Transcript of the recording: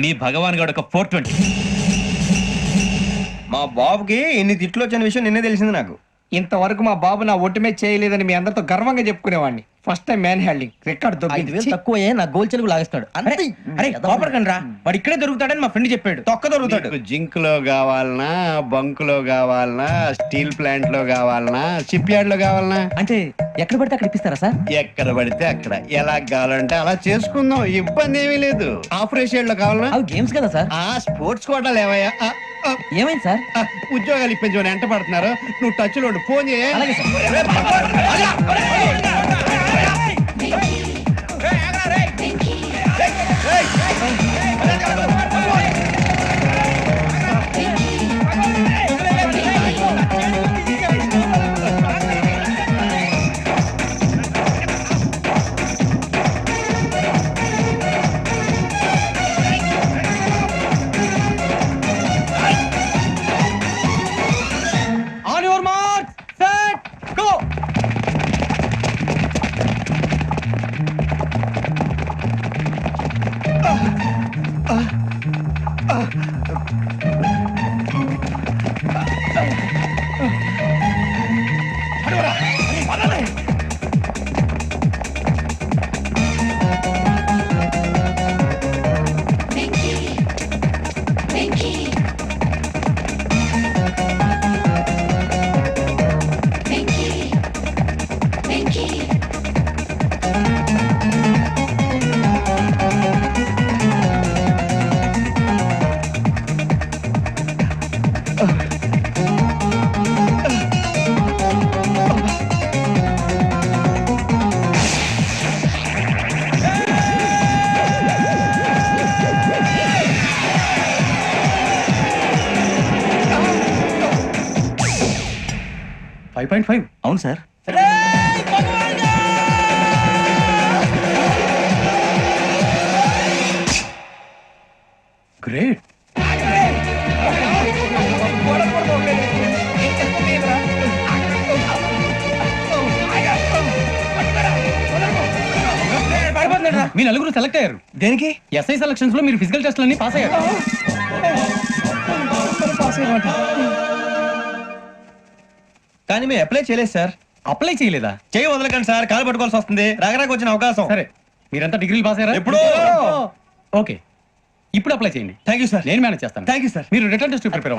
మీ భగవాన్ గారు ఒక 420. మా బాబుకి ఎన్ని తిట్లు వచ్చిన విషయం నిన్నే తెలిసింది నాకు. ఇంతవరకు మా బాబు నా ఒట్టుమే చేయలేదని మీ అందరితో గర్వంగా చెప్పుకునేవాడిని. First time man handing record 5,000 తక్కువే నా గోల్ చెలుగు లాగేస్తాడు. అరే కోపడకండి రా, వాడు ఇక్కడే దొరుకుతాడని మా ఫ్రెండ్ చెప్పాడు. తొక్క దొరుకుతాడు. జింక్ లో కావాలనా, బంక్ లో కావాలనా, స్టీల్ ప్లాంట్ లో కావాలనా, షిప్ యార్డ్ లో కావాలనా? అంటే ఎక్కడ పడితే అక్కడ ఇప్పిస్తారా సార్? ఎక్కడ పడితే అక్కడ, ఎలా కావాలంటే అలా చేసుకుందాం, ఇబ్బంది ఏమీ లేదు. ఆపరేషన్ లో కావాలనా? అవి గేమ్స్ కదా సార్. ఆ స్పోర్ట్స్ కోటాలు ఏవయ్యా? ఏమైంది సార్? ఉద్యోగాలు ఇప్పించమని ఎంట పడుతున్నారు. నువ్వు టచ్ లో ఫోన్ చేయ. అలాగే sir. On your mark set go. అవును సార్. గ్రేట్. మీ నలుగురు సెలెక్ట్ అయ్యారు. దేనికి? ఎస్ఐ సెలక్షన్స్ లో మీరు ఫిజికల్ టెస్ట్ అన్ని పాస్ అయ్యారు. కానీ మేము అప్లై చేయలేదు సార్. అప్లై చేయలేదా? చేయి వదలకండి సార్, కాలు పట్టుకోవాల్సి వస్తుంది. రాగరాకు వచ్చిన అవకాశం. సరే, మీరంతా డిగ్రీలు పాస్ అయ్యారా? ఎప్పుడో. ఓకే, ఇప్పుడు అప్లై చేయండి. Thank you sir. నేను మేనేజ్ చేస్తాను. Thank you sir. మీరు రిటర్న్ టెస్ట్ ప్రిపేర్ అవ్వండి.